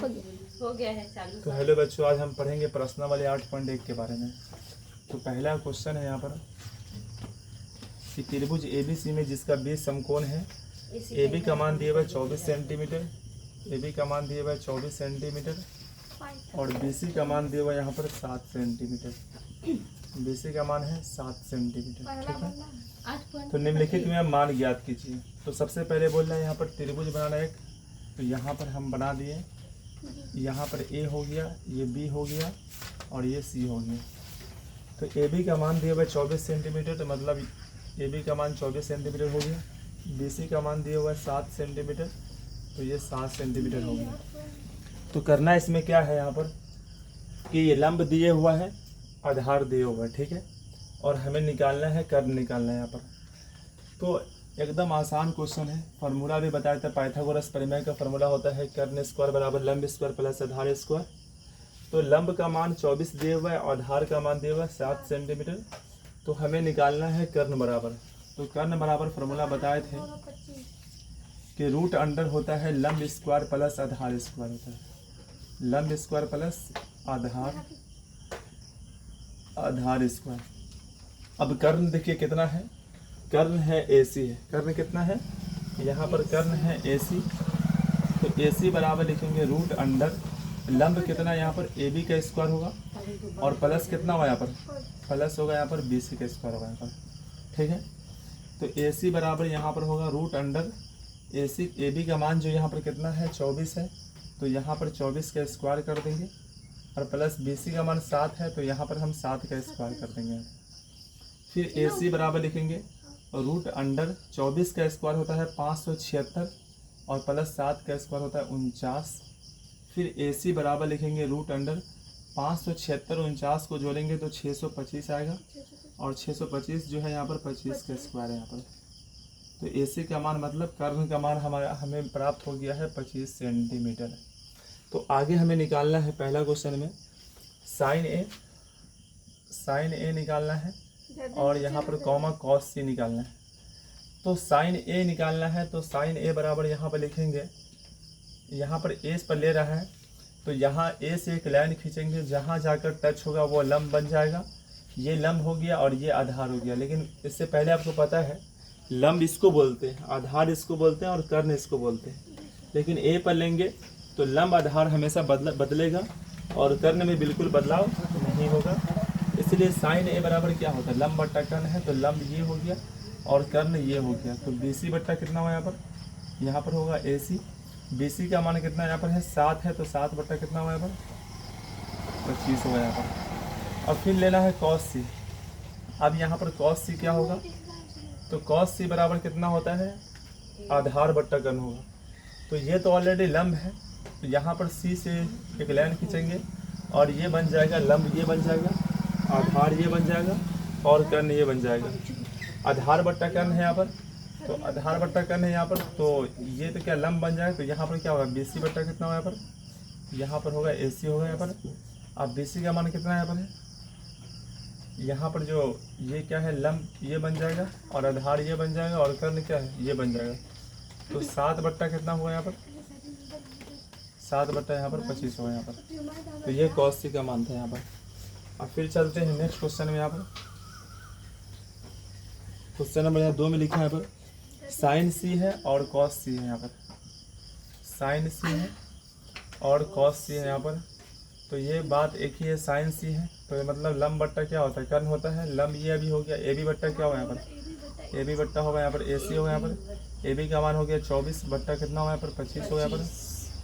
हो गया है चालू। तो हेलो बच्चों, आज हम पढ़ेंगे प्रश्नावली 8.1 के बारे में। तो पहला क्वेश्चन है यहाँ पर कि त्रिभुज एबीसी में जिसका बेस समकोण है, AB का मान दिया हुआ है 24 सेंटीमीटर, AB का मान दिया हुआ है 24 सेंटीमीटर और BC का मान दिया हुआ है यहाँ पर 7 सेंटीमीटर। BC का मान है 7 सेंटीमीटर, ठीक है। तो निम्नलिखित में मान ज्ञात कीजिए। तो सबसे पहले बोल रहे हैं यहाँ पर त्रिभुज बनाना एक, तो यहाँ पर हम बना दिए। यहाँ पर A हो गया, ये B हो गया और ये C हो गया। तो AB का मान दिया हुआ है 24 सेंटीमीटर, तो मतलब AB का मान 24 सेंटीमीटर हो गया। BC का मान दिया हुआ है 7 सेंटीमीटर, तो ये 7 सेंटीमीटर हो गया। तो करना इसमें क्या है यहाँ पर कि ये लंब दिए हुआ है, आधार दिए हुआ है, ठीक है। और हमें निकालना है, कर्ण निकालना है यहाँ पर। तो एकदम आसान क्वेश्चन है। फार्मूला भी बताया था, पाइथागोरस प्रमेय का फार्मूला होता है कर्ण स्क्वायर बराबर लंब स्क्वायर प्लस आधार स्क्वायर। तो लंब का मान 24 दिए हुआ है, आधार का मान दिया हुआ है 7 सेंटीमीटर। तो हमें निकालना है कर्ण बराबर। तो कर्ण बराबर फार्मूला बताए थे कि रूट अंडर होता है लंब स्क्वायर प्लस आधार स्क्वायर होता है। लंब स्क्वायर प्लस आधार स्क्वायर। अब कर्ण देखिए कितना है, कर्ण है AC है। कर्ण कितना है, यहाँ पर कर्ण है AC। तो AC बराबर लिखेंगे रूट अंडर लंब कितना यहाँ पर AB का स्क्वायर होगा और प्लस कितना होगा यहाँ पर, प्लस होगा यहाँ पर BC का स्क्वायर होगा यहाँ पर, ठीक है। तो AC बराबर यहाँ पर होगा रूट अंडर AB का मान जो यहाँ पर कितना है 24 है, तो यहाँ पर 24 का स्क्वायर कर देंगे और प्लस BC का मान 7 है, तो यहाँ पर हम 7 का स्क्वायर कर देंगे। फिर AC बराबर लिखेंगे रूट अंडर 24 का स्क्वायर होता है 576 और प्लस 7 का स्क्वायर होता है 49। फिर AC बराबर लिखेंगे रूट अंडर 576 और 49 को जोड़ेंगे तो 625 आएगा और 625 जो है यहाँ पर 25 का स्क्वायर है यहाँ पर। तो AC का मान मतलब कर्ण का मान हमें प्राप्त हो गया है 25 सेंटीमीटर। तो आगे हमें निकालना है पहला क्वेश्चन में साइन A निकालना है और यहाँ पर कॉमा कॉस C निकालना है। तो साइन A निकालना है, तो साइन A बराबर यहाँ पर लिखेंगे, यहाँ पर A पर ले रहा है तो यहाँ A से एक लाइन खींचेंगे, जहाँ जाकर टच होगा वो लंब बन जाएगा। ये लंब हो गया और ये आधार हो गया। लेकिन इससे पहले आपको पता है लंब इसको बोलते हैं, आधार इसको बोलते हैं और कर्ण इसको बोलते हैं। लेकिन A पर लेंगे तो लंब आधार हमेशा बदलेगा और कर्ण में बिल्कुल बदलाव नहीं होगा। इसलिए साइन A बराबर क्या होता है, लंब बट्टा कर्ण है, तो लंब ये हो गया और कर्ण ये हो गया। तो BC बट्टा कितना हुआ यहाँ पर होगा AC। BC का मान कितना यहाँ पर है 7 है, तो 7 बट्टा कितना हुआ यहाँ पर 25 होगा यहाँ पर। अब फिर लेना है cos C। अब यहाँ पर cos C क्या होगा, तो cos C बराबर कितना होता है, आधार बट्टा कर्ण होगा। तो ये तो ऑलरेडी लंब है, तो यहाँ पर C से एक लाइन खींचेंगे और ये बन जाएगा लंब, ये बन जाएगा, आधार ये बन जाएगा और कर्ण ये बन जाएगा। आधार बट्टा कर्ण है यहाँ पर, तो आधार बट्टा कर्ण है यहाँ पर, तो ये तो क्या लंब बन जाएगा। तो यहाँ पर क्या होगा BC बट्टा कितना होगा यहाँ पर होगा AC होगा यहाँ पर। अब BC का मान कितना यहाँ पर है, यहाँ पर जो ये क्या है लंब ये बन जाएगा और आधार ये बन जाएगा और कर्ण क्या है ये बन जाएगा। तो 7 बट्टा कितना हुआ यहाँ पर, 7 बट्टा यहाँ पर 25 होगा यहाँ पर। तो ये cos C का मान था यहाँ पर। अब फिर चलते हैं नेक्स्ट क्वेश्चन में। यहाँ पर क्वेश्चन नंबर 2 में लिखा है यहाँ पर साइन C है और cos C है। यहाँ पर साइन C है और cos C है यहाँ पर। तो ये बात एक ही है, साइन C है तो मतलब लंब बट्टा क्या होता है, कर्ण होता है। लंब ये अभी हो गया, AB बट्टा क्या होगा यहाँ पर, AB बट्टा होगा यहाँ पर AC होगा यहाँ पर। AB का मान हो गया 24 बट्टा कितना होगा यहाँ पर 25 होगा यहाँ पर।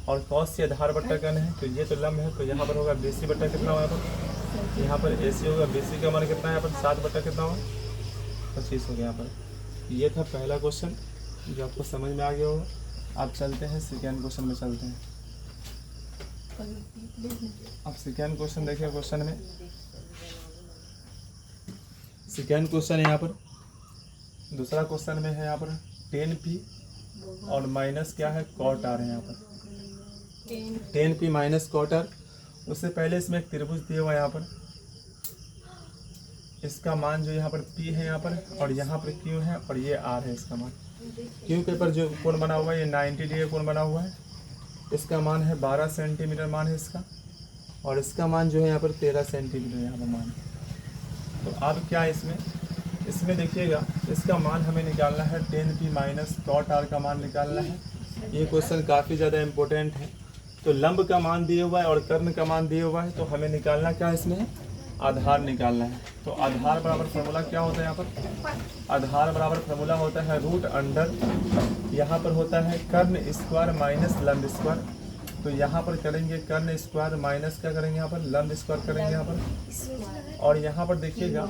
और cos C आधार बट्टा कर्ण है, तो ये तो लंब है, तो यहाँ पर होगा BC बट्टा कितना होगा यहाँ पर, यहाँ पर AC होगा। BC का मान कितना है यहाँ पर 7 बट्टा कितना होगा 25 हो गया यहाँ पर। ये था पहला क्वेश्चन जो आपको समझ में आ गया होगा। अब चलते हैं सेकेंड क्वेश्चन में चलते हैं। अब सेकेंड क्वेश्चन देखिए, क्वेश्चन में सेकेंड क्वेश्चन यहाँ पर दूसरा क्वेश्चन में है यहाँ पर tan P और माइनस क्या है cot R है यहाँ पर, tan P minus cot R। उससे पहले इसमें एक त्रिभुज दिया हुआ है यहाँ पर, इसका मान जो यहाँ पर P है यहाँ पर और यहाँ पर Q है और ये R है इसका मान। Q के ऊपर जो कोण बना हुआ है ये 90 डिग्री कोण बना हुआ है इसका मान है 12 सेंटीमीटर मान है इसका, और इसका मान जो है यहाँ पर 13 सेंटीमीटर यहाँ पर मान है। तो अब क्या है इसमें देखिएगा, इसका मान हमें निकालना है 10p माइनस cot r का मान निकालना है। ये क्वेश्चन काफ़ी ज़्यादा इम्पोर्टेंट है। तो लंब का मान दिया हुआ है और कर्ण का मान दिया हुआ है, तो हमें निकालना क्या है इसमें, आधार निकालना है। तो आधार बराबर फार्मूला क्या होता है यहाँ पर, आधार बराबर फार्मूला होता है रूट अंडर, यहाँ पर होता है कर्ण स्क्वायर माइनस लंब स्क्वायर। तो यहाँ पर करेंगे कर्ण स्क्वायर माइनस क्या करेंगे यहाँ पर, लंब स्क्वायर करेंगे यहाँ पर। और यहाँ पर देखिएगा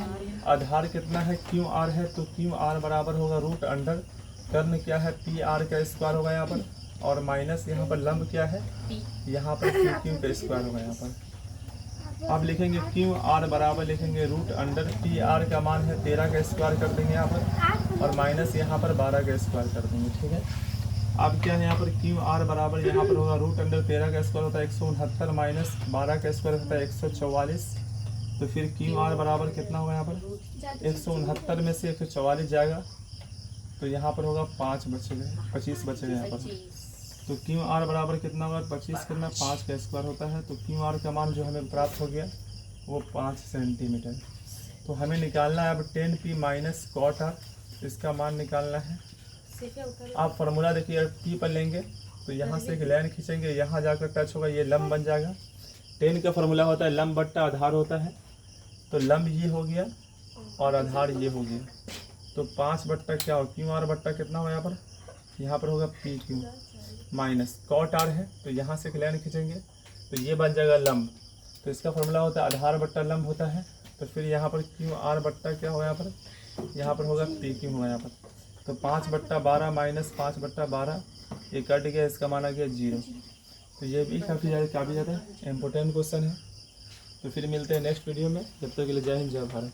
आधार कितना है, क्यू आर है, तो क्यू आर बराबर होगा रूट अंडर कर्ण क्या है, पी आर का स्क्वायर होगा यहाँ पर, और माइनस यहाँ पर लंब क्या है, यहाँ पर क्यू का स्क्वायर होगा यहाँ पर। अब लिखेंगे क्यू आर बराबर लिखेंगे रूट अंडर पी आर का मान है 13 का स्क्वायर कर देंगे यहाँ पर, और माइनस यहाँ पर 12 का स्क्वायर कर देंगे। ठीक है, अब क्या है यहाँ पर क्यू आर बराबर यहाँ पर होगा रूट अंडर 13 का स्क्वायर होता है 169 माइनस 12 का स्क्वायर होता है 144। तो फिर क्यू आर बराबर कितना होगा यहाँ पर, 169 में से 144 जाएगा, तो यहाँ पर होगा 5 बच गए, 25 बच गए यहाँ पर। तो क्यू आर बराबर कितना होगा, 25 करना 5 का स्क्वायर होता है। तो क्यू आर का मान जो हमें प्राप्त हो गया वो 5 सेंटीमीटर। तो हमें निकालना है अब 10p माइनस cot r, इसका मान निकालना है। आप फार्मूला देखिए p पर लेंगे तो यहाँ से एक लाइन खींचेंगे, यहाँ जाकर टच होगा, ये लंब बन जाएगा। 10 का फार्मूला होता है लंब बट्टा आधार होता है, तो लंब ये हो गया और आधार ये हो गया। तो 5 बट्टा क्या हो, क्यू आर बट्टा कितना हो यहाँ पर होगा P Q minus cot r है, तो यहाँ से एक लाइन खींचेंगे तो ये बन जाएगा लंब। तो इसका फार्मूला होता है आधार बट्टा लंब होता है। तो फिर यहाँ पर क्यू आर बट्टा क्या होगा यहाँ पर होगा पी क्यू होगा यहाँ पर। तो 5/12 माइनस 5/12 ये कट गया, इसका माना गया 0। तो ये भी काफ़ी ज़्यादा इम्पोर्टेंट क्वेश्चन है। तो फिर मिलते हैं नेक्स्ट वीडियो में, जब तक के लिए जय हिंद जय भारत।